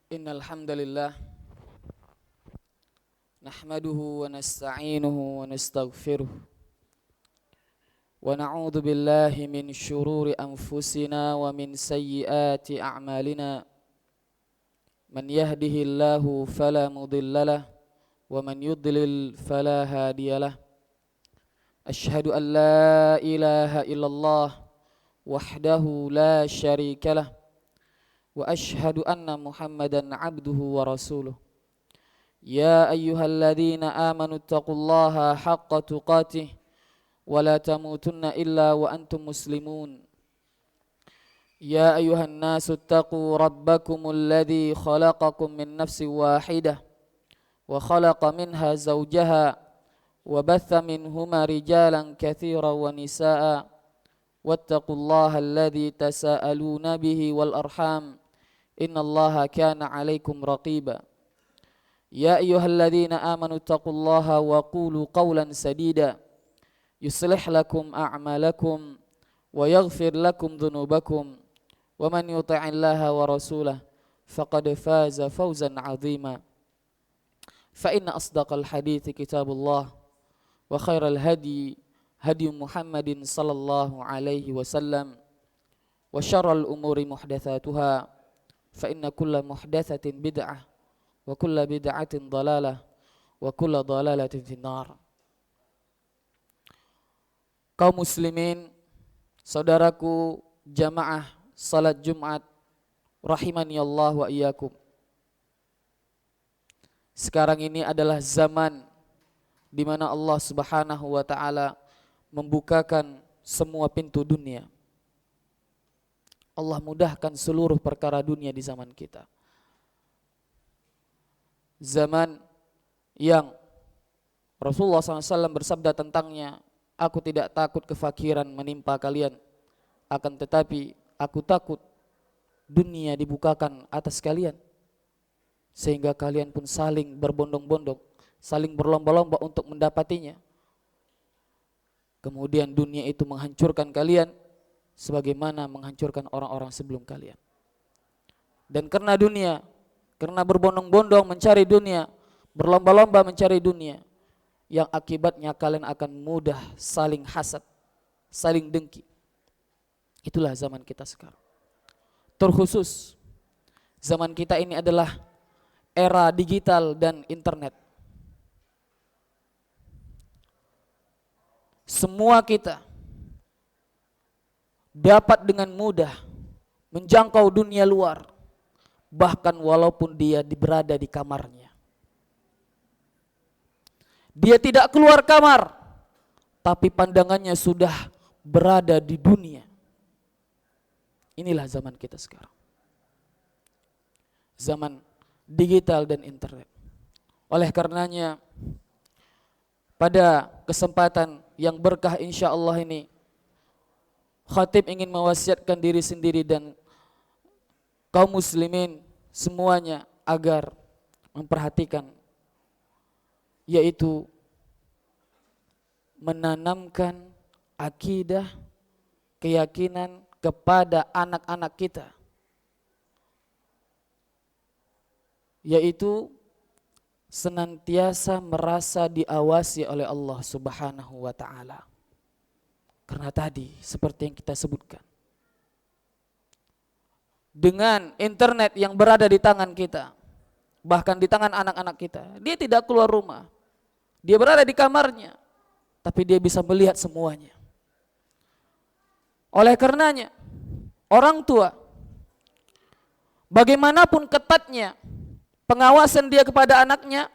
Innal hamdalillah nahmaduhu wa nasta'inuhu wa nastaghfiruh wa na'udzu billahi min shururi anfusina wa min sayyiati a'malina man yahdihillahu fala mudhillalah wa man yudlil fala hadiyalah asyhadu an la ilaha illallah wahdahu la syarikalah wa asyhadu anna Muhammadan abduhu wa rasuluh. Ya ayyuhalladzina amanu taqullaha haqqa tuqatih wa la tamutunna illa wa antum muslimun. Ya ayyuhan nasu taqu rabbakumul ladzi khalaqakum min nafsin wahidah wa khalaqa minha zawjaha wa batha minhuma rijalan katsiran wa nisaa wattaqullaha alladzi tasaaluna bihi wal arham innallaha kana 'alaikum raqiba. Ya ayyuhalladzina amanu taqullaha wa qulu qawlan sadida yuslih lakum a'malakum wa yaghfir lakum dhunubakum wa man yuti'illaha wa rasulahu faqad faza fawzan 'azima. Fa inna asdaqal hadithi kitabullah wa khairal hadi hadi Muhammadin sallallahu alaihi wasallam wa syarral umuri muhdatsatuha fa inna kulla muhdatsatin bid'ah wa kulla bid'atin dhalalah wa kulla dhalalatin finnar. Kaum muslimin, saudaraku jamaah salat Jumat rahimani Allah wa iyyakum. Sekarang ini adalah zaman di mana Allah Subhanahu wa taala membukakan semua pintu dunia. Allah mudahkan seluruh perkara dunia di zaman kita. Zaman yang Rasulullah SAW bersabda tentangnya, aku tidak takut kefakiran menimpa kalian, akan tetapi aku takut dunia dibukakan atas kalian, sehingga kalian pun saling berbondong-bondong, saling berlomba-lomba untuk mendapatinya. Kemudian dunia itu menghancurkan kalian, sebagaimana menghancurkan orang-orang sebelum kalian. Dan karena dunia, karena berbondong-bondong mencari dunia, berlomba-lomba mencari dunia, yang akibatnya kalian akan mudah saling hasad, saling dengki. Itulah zaman kita sekarang. Terkhusus zaman kita ini adalah era digital dan internet. Semua kita dapat dengan mudah menjangkau dunia luar, bahkan walaupun dia berada di kamarnya. Dia tidak keluar kamar, tapi pandangannya sudah berada di dunia. Inilah zaman kita sekarang. Zaman digital dan internet. Oleh karenanya, pada kesempatan yang berkah insya Allah ini, khatib ingin mewasiatkan diri sendiri dan kaum muslimin semuanya agar memperhatikan, yaitu menanamkan akidah, keyakinan kepada anak-anak kita, yaitu senantiasa merasa diawasi oleh Allah Subhanahu wa ta'ala. Karena tadi seperti yang kita sebutkan, dengan internet yang berada di tangan kita, bahkan di tangan anak-anak kita, dia tidak keluar rumah, dia berada di kamarnya, tapi dia bisa melihat semuanya. Oleh karenanya, orang tua, bagaimanapun ketatnya pengawasan dia kepada anaknya,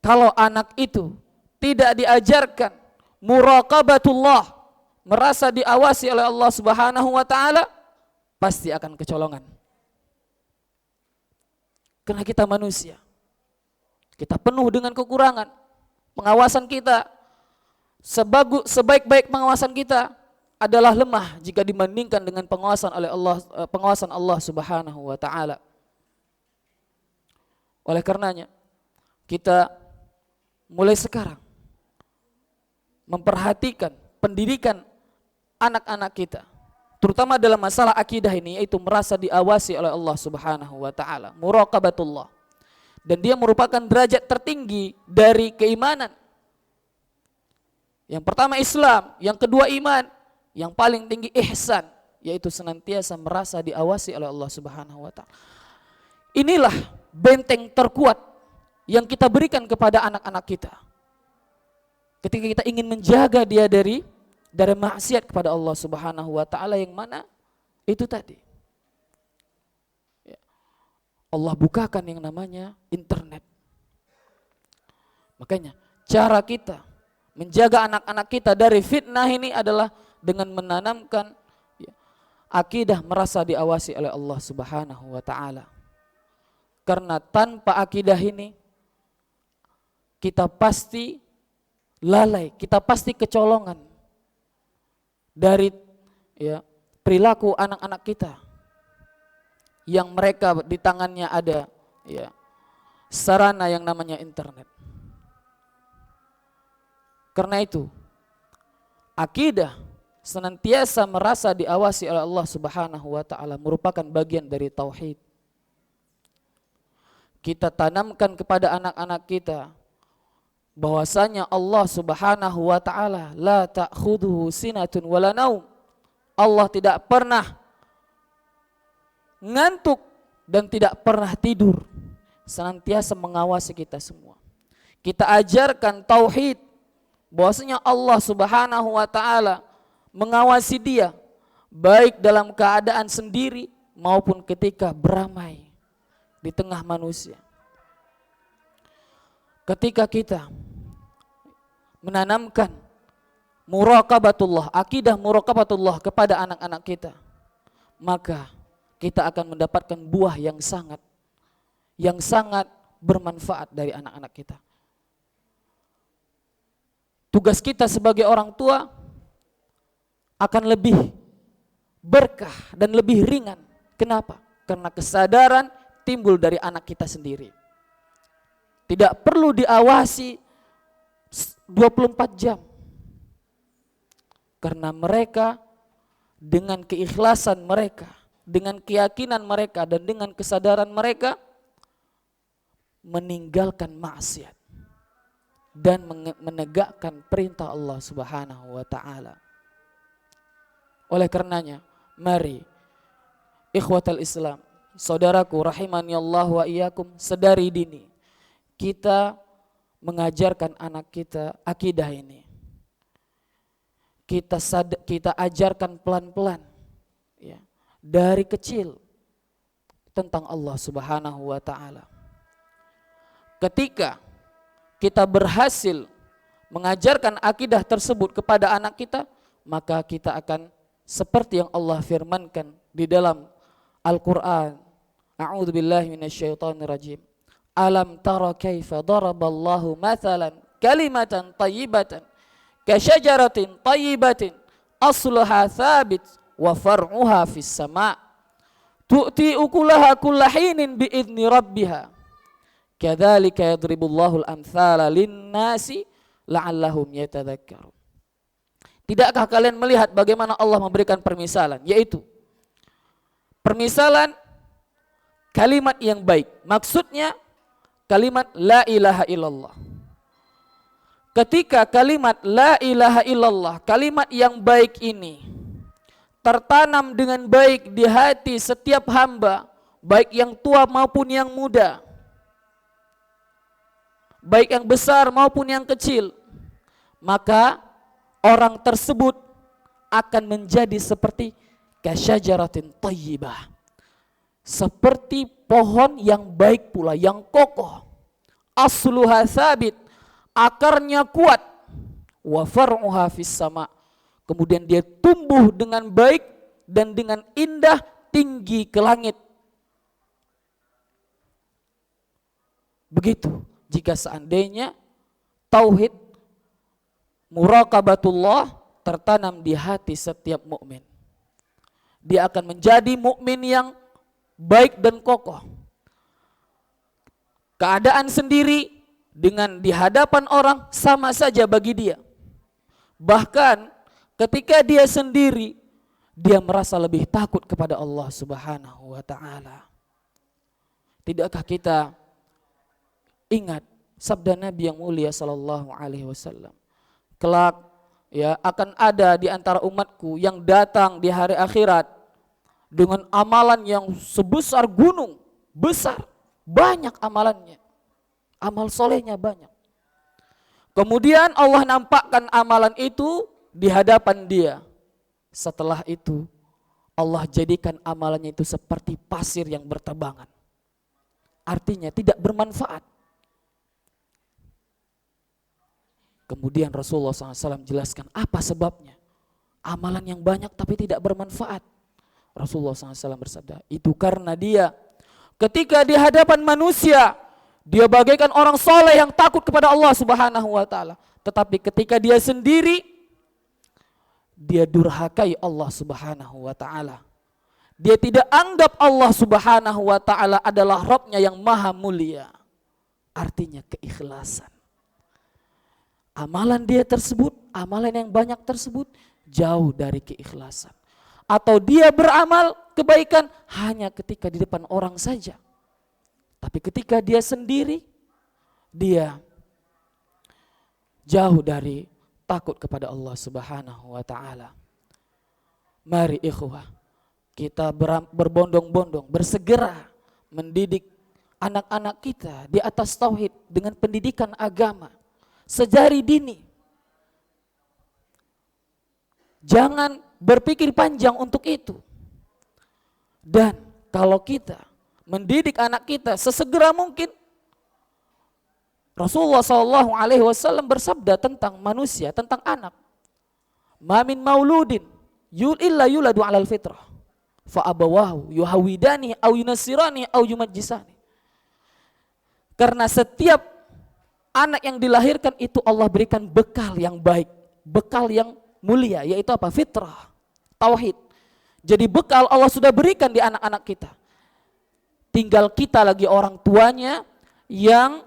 kalau anak itu tidak diajarkan muraqabatullah, merasa diawasi oleh Allah Subhanahu wa ta'ala, pasti akan kecolongan. Karena kita manusia, kita penuh dengan kekurangan. Pengawasan kita, sebaik-baik pengawasan kita adalah lemah jika dibandingkan dengan pengawasan Allah Subhanahu wa ta'ala. Oleh karenanya, kita mulai sekarang memperhatikan pendidikan anak-anak kita, terutama dalam masalah akidah ini, yaitu merasa diawasi oleh Allah Subhanahu wa taala, muraqabatullah. Dan dia merupakan derajat tertinggi dari keimanan. Yang pertama Islam, yang kedua iman, yang paling tinggi ihsan, yaitu senantiasa merasa diawasi oleh Allah Subhanahu wa taala. Inilah benteng terkuat yang kita berikan kepada anak-anak kita. Ketika kita ingin menjaga dia dari maksiat kepada Allah Subhanahu wa taala, yang mana itu tadi. Allah bukakan yang namanya internet. Makanya cara kita menjaga anak-anak kita dari fitnah ini adalah dengan menanamkan akidah merasa diawasi oleh Allah Subhanahu wa taala. Karena tanpa akidah ini kita pasti lalai, kita pasti kecolongan dari perilaku anak-anak kita yang mereka di tangannya ada sarana yang namanya internet. Karena itu akidah senantiasa merasa diawasi oleh Allah Subhanahu wa taala merupakan bagian dari tauhid. Kita tanamkan kepada anak-anak kita bahwasanya Allah Subhanahu wa taala la ta'khudhuhu sinatun wala naum. Allah tidak pernah ngantuk dan tidak pernah tidur, senantiasa mengawasi kita semua. Kita ajarkan tauhid, bahwasanya Allah Subhanahu wa taala mengawasi dia baik dalam keadaan sendiri maupun ketika beramai di tengah manusia. Ketika kita menanamkan muraqabatullah, akidah muraqabatullah kepada anak-anak kita, maka kita akan mendapatkan buah yang sangat bermanfaat dari anak-anak kita. Tugas kita sebagai orang tua akan lebih berkah dan lebih ringan. Kenapa? Karena kesadaran timbul dari anak kita sendiri. Tidak perlu diawasi 24 jam. Karena mereka dengan keikhlasan mereka, dengan keyakinan mereka dan dengan kesadaran mereka meninggalkan maksiat dan menegakkan perintah Allah Subhanahu wa taala. Oleh karenanya, mari ikhwatal Islam, saudaraku rahimani Allah wa iyyakum, sedari dini kita mengajarkan anak kita akidah ini. Kita ajarkan pelan-pelan dari kecil tentang Allah Subhanahu wa taala. Ketika kita berhasil mengajarkan akidah tersebut kepada anak kita, maka kita akan seperti yang Allah firmankan di dalam Al-Qur'an. A'udzubillahi minasyaitonirrajim. Alam tara kaifa daraballahu mathalan kalimatan thayyibatan kasyajaratin thayyibatin asluha thabit wa far'uha fis sama' tu'ti ukulaha kulla hinin bi'idni rabbiha kadzalika yadribullahu al-amthala lin-nasi la'allahum yatadzakkarun. Tidakkah kalian melihat bagaimana Allah memberikan permisalan, yaitu permisalan kalimat yang baik, maksudnya kalimat la ilaha illallah. Ketika kalimat la ilaha illallah, kalimat yang baik ini tertanam dengan baik di hati setiap hamba, baik yang tua maupun yang muda, baik yang besar maupun yang kecil, maka orang tersebut akan menjadi seperti kasyajaratin thayyibah, seperti pohon yang baik pula, yang kokoh, asluha thabit, akarnya kuat, wa far'uha fis sama', kemudian dia tumbuh dengan baik dan dengan indah tinggi ke langit. Begitu jika seandainya tauhid muraqabatullah tertanam di hati setiap mukmin, dia akan menjadi mukmin yang baik dan kokoh. Keadaan sendiri dengan di hadapan orang sama saja bagi dia. Bahkan ketika dia sendiri dia merasa lebih takut kepada Allah Subhanahu wa taala. Tidakkah kita ingat sabda Nabi yang mulia sallallahu alaihi wasallam? Kelak ya akan ada di antara umatku yang datang di hari akhirat dengan amalan yang sebesar gunung, besar, banyak amalannya. Amal solehnya banyak. Kemudian Allah nampakkan amalan itu di hadapan dia. Setelah itu Allah jadikan amalannya itu seperti pasir yang berterbangan. Artinya tidak bermanfaat. Kemudian Rasulullah SAW jelaskan apa sebabnya. Amalan yang banyak tapi tidak bermanfaat. Rasulullah SAW bersabda, itu karena dia ketika di hadapan manusia, dia bagaikan orang soleh yang takut kepada Allah Subhanahu wa taala. Tetapi ketika dia sendiri, dia durhakai Allah Subhanahu wa taala. Dia tidak anggap Allah Subhanahu wa taala adalah Rabb-Nya yang maha mulia. Artinya keikhlasan. Amalan dia tersebut, amalan yang banyak tersebut jauh dari keikhlasan. Atau dia beramal kebaikan hanya ketika di depan orang saja. Tapi ketika dia sendiri, dia jauh dari takut kepada Allah Subhanahu wa taala. Mari ikhwah, kita berbondong-bondong, bersegera mendidik anak-anak kita di atas tauhid dengan pendidikan agama sejari dini. Jangan berpikir panjang untuk itu. Dan kalau kita mendidik anak kita sesegera mungkin, Rasulullah SAW bersabda tentang manusia, tentang anak. Ma min mauludin illa yuladu alal fitrah fa abawahu yuhawidani au yunassirani au yumajjisani. Karena setiap anak yang dilahirkan itu Allah berikan bekal yang baik, bekal yang mulia, yaitu apa? Fitrah, tauhid. Jadi bekal Allah sudah berikan di anak-anak kita. Tinggal kita lagi orang tuanya yang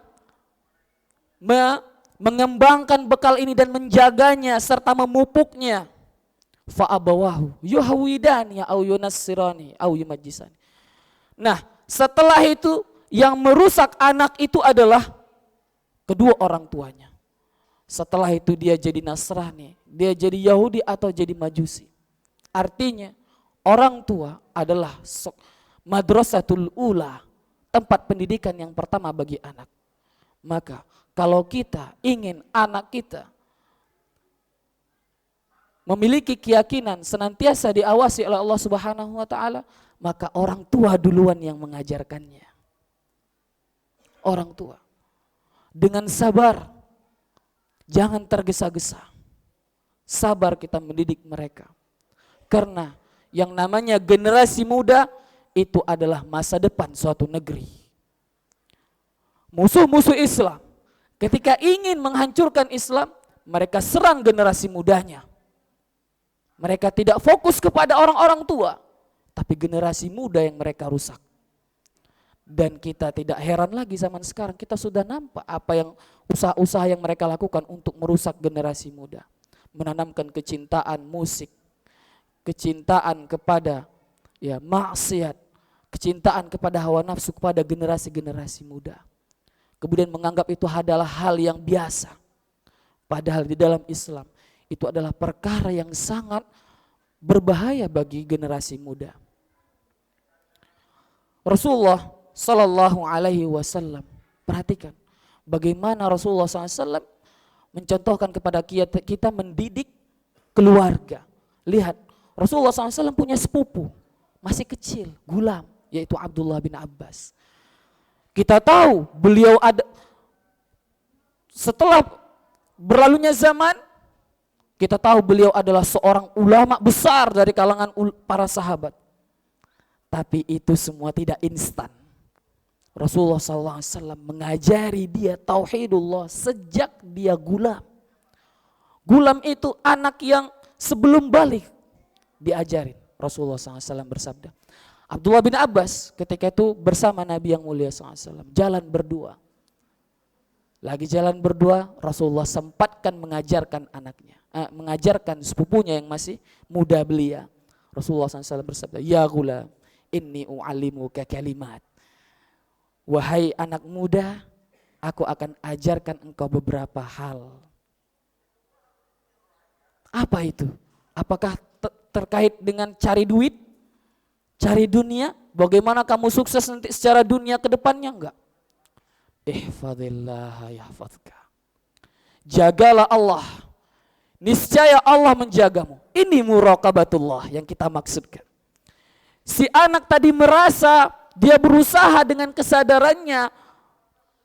mengembangkan bekal ini dan menjaganya serta memupuknya. Fa abawahu yuhawidani au yunassirani au yumajjisani. Nah, setelah itu yang merusak anak itu adalah kedua orang tuanya. Setelah itu dia jadi Nasrani, dia jadi Yahudi atau jadi Majusi. Artinya orang tua adalah madrasatul ula, tempat pendidikan yang pertama bagi anak. Maka kalau kita ingin anak kita memiliki keyakinan senantiasa diawasi oleh Allah Subhanahu wa taala, maka orang tua duluan yang mengajarkannya. Orang tua dengan sabar, jangan tergesa-gesa. Sabar kita mendidik mereka. Karena yang namanya generasi muda itu adalah masa depan suatu negeri. Musuh-musuh Islam ketika ingin menghancurkan Islam, mereka serang generasi mudanya. Mereka tidak fokus kepada orang-orang tua, tapi generasi muda yang mereka rusak. Dan kita tidak heran lagi zaman sekarang, kita sudah nampak apa yang usaha-usaha yang mereka lakukan untuk merusak generasi muda. Menanamkan kecintaan musik, kecintaan kepada maksiat, kecintaan kepada hawa nafsu kepada generasi-generasi muda. Kemudian menganggap itu adalah hal yang biasa. Padahal di dalam Islam itu adalah perkara yang sangat berbahaya bagi generasi muda. Rasulullah Sallallahu alaihi wasallam, perhatikan bagaimana Rasulullah SAW mencontohkan kepada kita mendidik keluarga. Lihat, Rasulullah SAW punya sepupu, masih kecil, gulam, yaitu Abdullah bin Abbas. Kita tahu beliau ada, setelah berlalunya zaman, kita tahu beliau adalah seorang ulama besar dari kalangan para sahabat. Tapi itu semua tidak instan. Rasulullah SAW mengajari dia tauhidullah sejak dia gulam. Gulam itu anak yang sebelum balik diajarin. Rasulullah SAW bersabda. Abdullah bin Abbas ketika itu bersama Nabi yang mulia SAW jalan berdua. Lagi jalan berdua, Rasulullah sempatkan mengajarkan anaknya, mengajarkan sepupunya yang masih muda belia. Rasulullah SAW bersabda, "Ya ghulam, inni u'allimuka kalimat." Wahai anak muda, aku akan ajarkan engkau beberapa hal. Apa itu? Apakah terkait dengan cari duit, cari dunia? Bagaimana kamu sukses nanti secara dunia ke depannya? Enggak. Ihfadillah yahfadka. Jagalah Allah, niscaya Allah menjagamu. Ini muraqabatullah yang kita maksudkan. Si anak tadi merasa dia berusaha dengan kesadarannya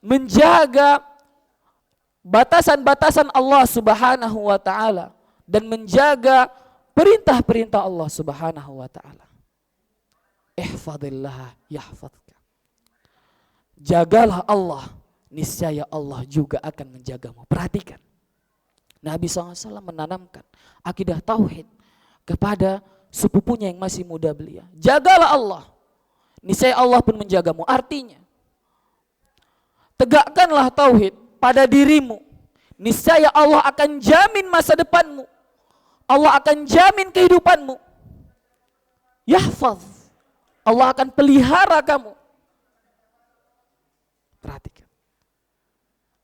menjaga batasan-batasan Allah Subhanahu wa taala dan menjaga perintah-perintah Allah Subhanahu wa taala. Ihfadillah yahfadka. Jagalah Allah, niscaya Allah juga akan menjagamu. Perhatikan, Nabi SAW menanamkan akidah tauhid kepada sepupunya yang masih muda belia. Jagalah Allah, niscaya Allah pun menjagamu. Artinya, tegakkanlah tauhid pada dirimu, niscaya Allah akan jamin masa depanmu. Allah akan jamin kehidupanmu. Yahfaz, Allah akan pelihara kamu. Perhatikan.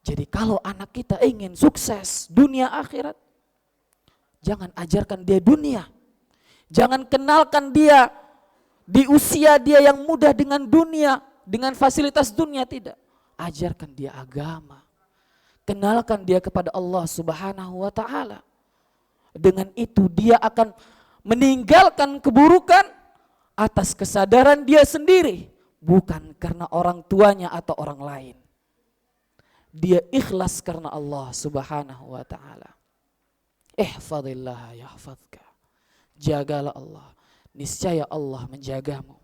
Jadi kalau anak kita ingin sukses dunia akhirat, jangan ajarkan dia dunia. Jangan kenalkan dia di usia dia yang muda dengan dunia, dengan fasilitas dunia, tidak. Ajarkan dia agama. Kenalkan dia kepada Allah Subhanahu wa taala. Dengan itu dia akan meninggalkan keburukan atas kesadaran dia sendiri, bukan karena orang tuanya atau orang lain. Dia ikhlas karena Allah Subhanahu wa taala. Ihfadillah yahfadka. Jagalah Allah, niscaya Allah menjagamu.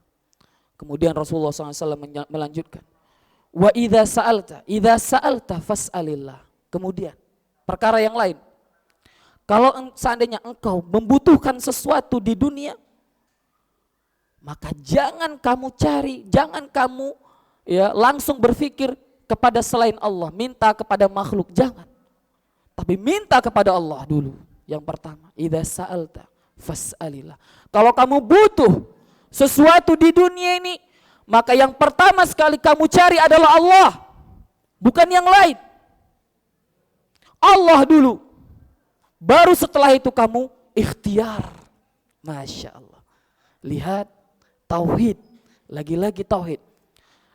Kemudian Rasulullah SAW melanjutkan, wa idza sa'alta fas'alillah. Kemudian perkara yang lain, kalau seandainya engkau membutuhkan sesuatu di dunia, maka jangan kamu cari, jangan kamu langsung berpikir kepada selain Allah, minta kepada makhluk, jangan. Tapi minta kepada Allah dulu. Yang pertama, idza sa'alta fas'alillah. Kalau kamu butuh sesuatu di dunia ini, maka yang pertama sekali kamu cari adalah Allah, bukan yang lain. Allah dulu. Baru setelah itu kamu ikhtiar. Masya Allah. Lihat, tauhid, lagi-lagi tauhid.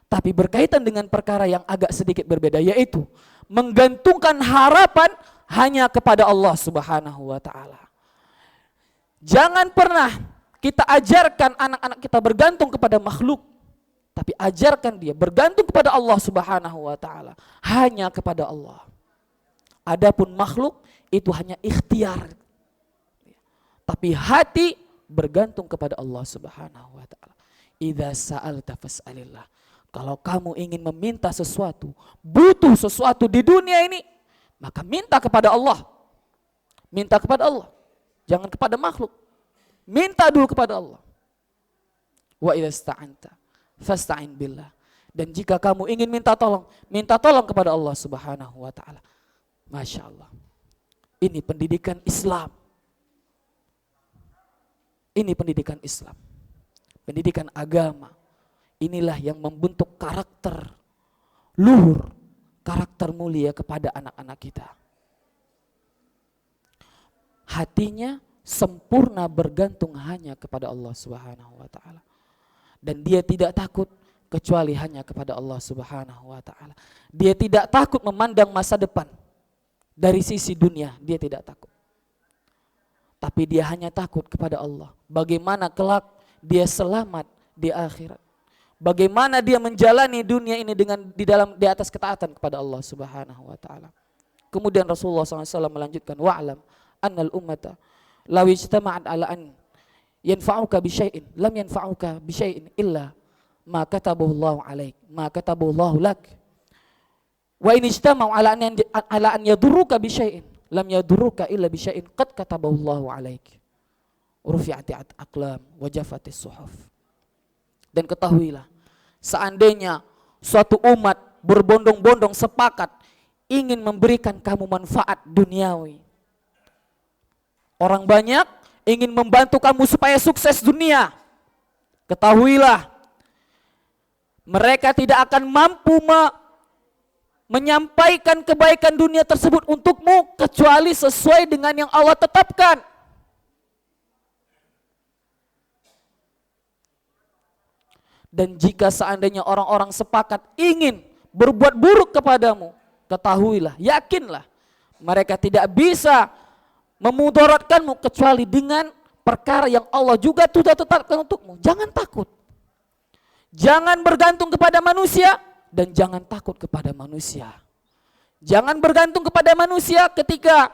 Tapi berkaitan dengan perkara yang agak sedikit berbeda, yaitu menggantungkan harapan hanya kepada Allah Subhanahu wa taala. Jangan pernah kita ajarkan anak-anak kita bergantung kepada makhluk, tapi ajarkan dia bergantung kepada Allah Subhanahu wa taala, hanya kepada Allah. Adapun makhluk itu hanya ikhtiar. Tapi hati bergantung kepada Allah Subhanahu wa taala. Idza sa'alta fas'alillah. Kalau kamu ingin meminta sesuatu, butuh sesuatu di dunia ini, maka minta kepada Allah. Minta kepada Allah. Jangan kepada makhluk. Minta dulu kepada Allah. Wa idza sta'anta fasta'in billah. Dan jika kamu ingin minta tolong kepada Allah Subhanahu wa taala. Masya Allah. Ini pendidikan Islam. Ini pendidikan Islam. Pendidikan agama. Inilah yang membentuk karakter luhur, karakter mulia kepada anak-anak kita. Hatinya sempurna bergantung hanya kepada Allah Subhanahu wa taala. Dan dia tidak takut kecuali hanya kepada Allah Subhanahu wa taala. Dia tidak takut memandang masa depan. Dari sisi dunia dia tidak takut. Tapi dia hanya takut kepada Allah. Bagaimana kelak dia selamat di akhirat. Bagaimana dia menjalani dunia ini di atas ketaatan kepada Allah Subhanahu wa taala. Kemudian Rasulullah SAW melanjutkan, wa'lam annal ummata law ijtama'at ala an yanfa'uka bi syai'in lam yanfa'uka bi syai'in illa ma katabahu Allah 'alaik, ma katabahu Allah lak. Wa in ijtama'u ala an yadurruka bi syai'in lam yadurruka illa bi syai'in qad katabahu Allah 'alaik. Rufi'atit aqlam wa jafatis suhuf. Dan ketahuilah, seandainya suatu umat berbondong-bondong sepakat ingin memberikan kamu manfaat duniawi, orang banyak ingin membantu kamu supaya sukses dunia, ketahuilah mereka tidak akan mampu menyampaikan kebaikan dunia tersebut untukmu kecuali sesuai dengan yang Allah tetapkan. Dan jika seandainya orang-orang sepakat ingin berbuat buruk kepadamu, ketahuilah, yakinlah, mereka tidak bisa memudaratkanmu kecuali dengan perkara yang Allah juga sudah tetapkan untukmu. Jangan takut. Jangan bergantung kepada manusia dan jangan takut kepada manusia. Jangan bergantung kepada manusia ketika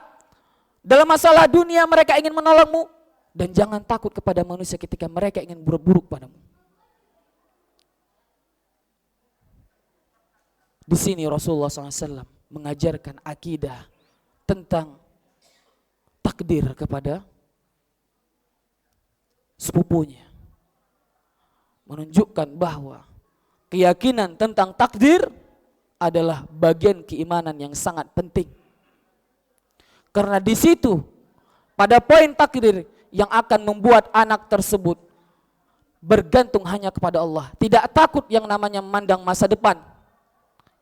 dalam masalah dunia mereka ingin menolongmu, dan jangan takut kepada manusia ketika mereka ingin berbuat buruk padamu. Di sini Rasulullah SAW mengajarkan akidah tentang takdir kepada sepupunya. Menunjukkan bahwa keyakinan tentang takdir adalah bagian keimanan yang sangat penting. Karena di situ pada poin takdir yang akan membuat anak tersebut bergantung hanya kepada Allah. Tidak takut yang namanya memandang masa depan.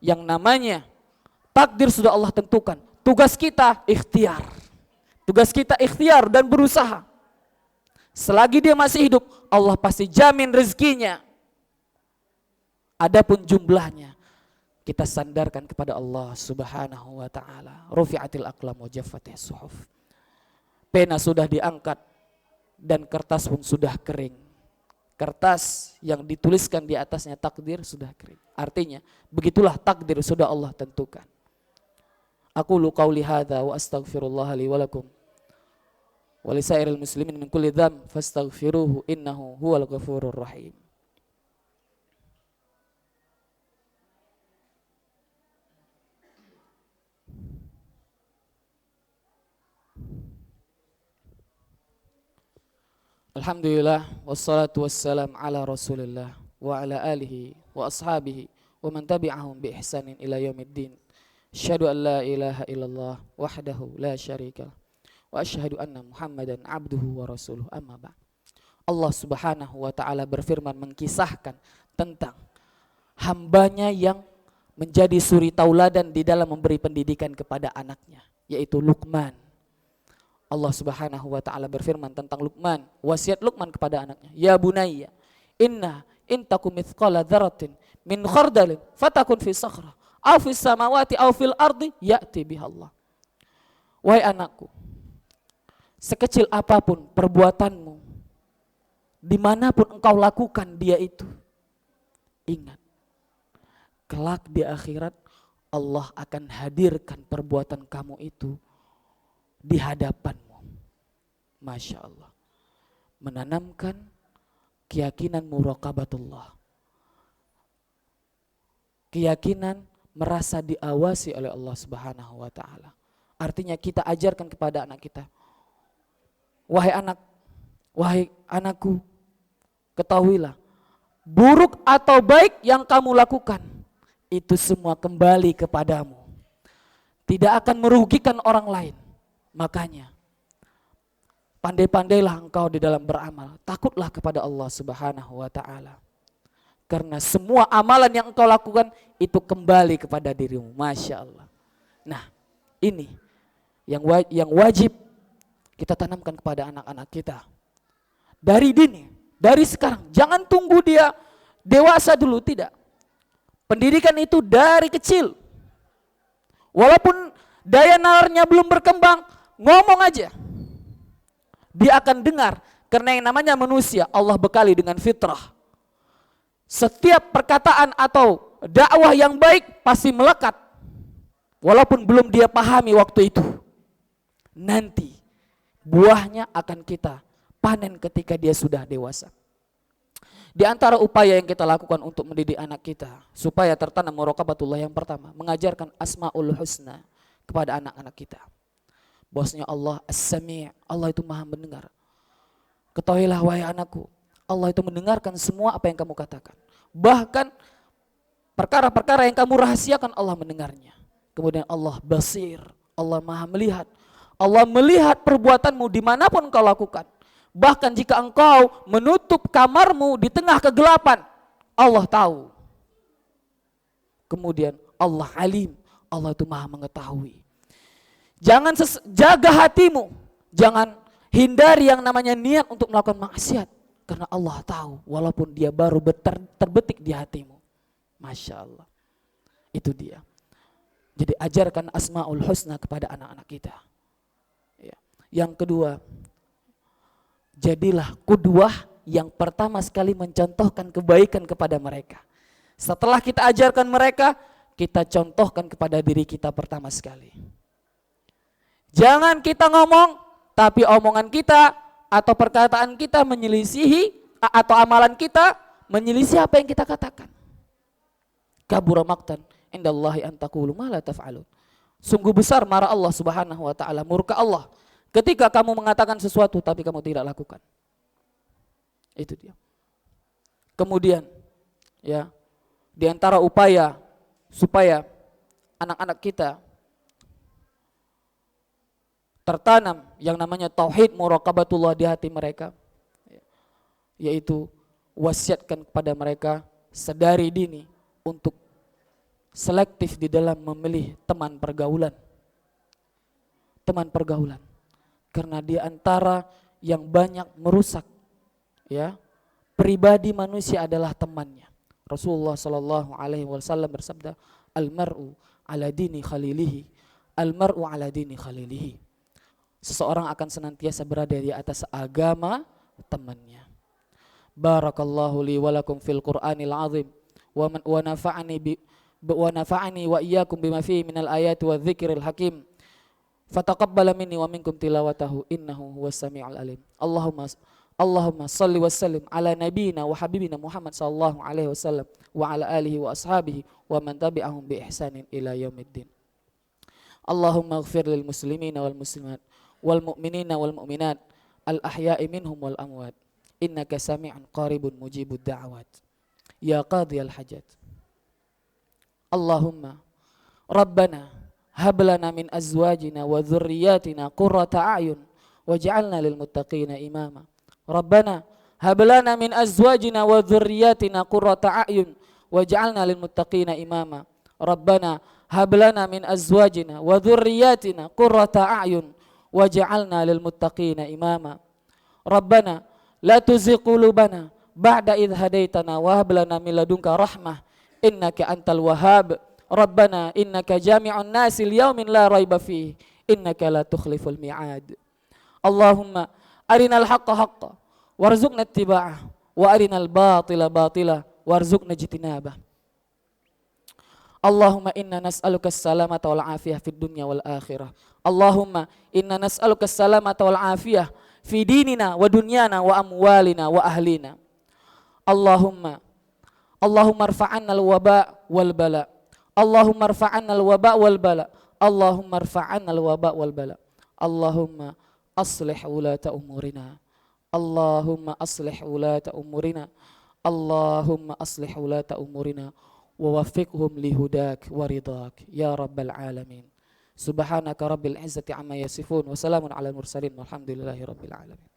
Yang namanya takdir sudah Allah tentukan. Tugas kita ikhtiar. Tugas kita ikhtiar dan berusaha. Selagi dia masih hidup, Allah pasti jamin rezekinya. Adapun jumlahnya kita sandarkan kepada Allah Subhanahu wa taala. Rufi'atil aqlam wa jaffatis suhuf. Pena sudah diangkat dan kertas pun sudah kering. Kertas yang dituliskan di atasnya takdir sudah kering. Artinya begitulah takdir sudah Allah tentukan. Aqulu qauli hadza wa astaghfirullah li wa lakum wa lisairil muslimin min kulli dzamb fastaghfiruhu innahu huwal ghafurur rahim. Alhamdulillah wassalatu wassalam ala Rasulillah wa ala alihi wa ashabihi wa man tabi'ahum bi ihsanin ila yaumiddin. Asyhadu an la ilaha illallah wahdahu la syarika wa asyhadu anna Muhammadan abduhu wa rasuluh, amma ba'd. Allah Subhanahu wa taala berfirman mengkisahkan tentang hambanya yang menjadi suri tauladan di dalam memberi pendidikan kepada anaknya, yaitu Luqman. Allah Subhanahu wa taala berfirman tentang Luqman, wasiat Luqman kepada anaknya, ya bunayya inna intakum mithqala dzarratin min khardalin fatakun fi sakhrah aw fis samawati aw fil ardi ya'ti biha Allah. Wahai anakku, sekecil apapun perbuatanmu, dimanapun engkau lakukan dia itu, ingat, kelak di akhirat Allah akan hadirkan perbuatan kamu itu di hadapanmu. Masya Allah. Menanamkan keyakinan muraqabatullah. Keyakinan merasa diawasi oleh Allah Subhanahu wa taala. Artinya kita ajarkan kepada anak kita, wahai anakku, ketahuilah, buruk atau baik yang kamu lakukan, itu semua kembali kepadamu. Tidak akan merugikan orang lain. Makanya pandai-pandailah engkau di dalam beramal. Takutlah kepada Allah Subhanahu wa taala. Karena semua amalan yang engkau lakukan itu kembali kepada dirimu. Masya Allah. Nah, ini yang wajib kita tanamkan kepada anak-anak kita. Dari dini, dari sekarang. Jangan tunggu dia dewasa dulu, tidak. Pendidikan itu dari kecil. Walaupun daya nalarnya belum berkembang, ngomong aja. Dia akan dengar, karena yang namanya manusia Allah bekali dengan fitrah. Setiap perkataan atau dakwah yang baik pasti melekat. Walaupun belum dia pahami waktu itu. Nanti buahnya akan kita panen ketika dia sudah dewasa. Di antara upaya yang kita lakukan untuk mendidik anak kita supaya tertanam muraqabatullah, yang pertama, mengajarkan asmaul husna kepada anak-anak kita. Bahwasanya Allah As-Sami', Allah itu Maha mendengar. Ketahuilah wahai anakku, Allah itu mendengarkan semua apa yang kamu katakan. Bahkan perkara-perkara yang kamu rahasiakan Allah mendengarnya. Kemudian Allah Basir, Allah Maha melihat. Allah melihat perbuatanmu dimanapun kau lakukan. Bahkan jika engkau menutup kamarmu di tengah kegelapan, Allah tahu. Kemudian Allah alim, Allah itu maha mengetahui. Jangan jaga hatimu, jangan hindari yang namanya niat untuk melakukan maksiat. Karena Allah tahu, walaupun dia baru terbetik di hatimu. Masya Allah. Itu dia. Jadi ajarkan Asmaul Husna kepada anak-anak kita. Ya. Yang kedua, jadilah qudwah yang pertama sekali mencontohkan kebaikan kepada mereka. Setelah kita ajarkan mereka, kita contohkan kepada diri kita pertama sekali. Jangan kita ngomong, tapi omongan kita atau perkataan kita menyelisihi, atau amalan kita menyelisih apa yang kita katakan. Kabura maqtan indallahi an taqulu ma la taf'alun. Sungguh besar marah Allah Subhanahu wa taala, murka Allah ketika kamu mengatakan sesuatu tapi kamu tidak lakukan. Itu dia. Kemudian ya, di antara upaya supaya anak-anak kita tertanam yang namanya tauhid muraqabatullah di hati mereka, yaitu wasiatkan kepada mereka sedari dini untuk selektif di dalam memilih teman pergaulan. Teman pergaulan. Karena di antara yang banyak merusak ya pribadi manusia adalah temannya. Rasulullah sallallahu alaihi wasallam bersabda, "Al-mar'u ala dini khalilihi, al-mar'u ala dini khalilihi." Seseorang akan senantiasa berada di atas agama temannya. Barakallahu li wa lakum fil Qur'anil azim wa nafa'ani wa iyyakum bima fihi minal ayati wa dzikril hakim. Fataqabbala minni wa minkum tilawatahu innahu huwas samiul alim. Allahumma salli wa sallim ala nabiyyina wa habibina Muhammad sallallahu alaihi wasallam wa ala alihi wa ashabihi wa man tabi'ahum bi ihsanin ila yaumiddin. Allahumma ighfir lil muslimina wal muslimat wal mu'minina wal mu'minat al ahya'i minhum wal amwat innaka sami'un qaribun mujibud da'awat ya qadiyal hajat. Allahumma rabbana hab lana min azwajina wa dhurriyyatina qurrata a'yun waj'alna lil muttaqina imama. Rabbana hab lana min azwajina wa dhurriyyatina qurrata a'yun waj'alna lil muttaqina imama. Rabbana hab lana min azwajina wa dhurriyyatina qurrata a'yun waj'alna lil muttaqina imama. Rabbana la tuzigh qulubana ba'da idh hadaitana wa hab lana min ladunka rahmah innaka antal wahhab. Rabbana innaka jami'un nasi liyaumin la raiba fihi innaka la tukhliful mi'ad. Allahumma arinal haqqa haqqa warzuqna ittiba'ah wa arinal batila batila warzuqna ijtinabah. Allahumma inna nas'aluka as-salamata wal afiyah fid dunya wal akhirah. Allahumma inna nas'aluka as-salamata wal afiyah fi dinina wa dunyana wa amwalina wa ahlina. Allahumma irfa'anna al-waba wal bala. Allahumma irfa'anna al-waba wal bala. Allahumma irfa'anna al-waba wal bala. Allahumma aslih ulata umurina. Allahumma aslih ulata umurina. Allahumma aslih ulata umurina wa waffiqhum lihudak wa ridak ya rabbal alamin. Subhanaka rabbil izzati amma yasifun wa salamun alal mursalin walhamdulillahi rabbil alamin.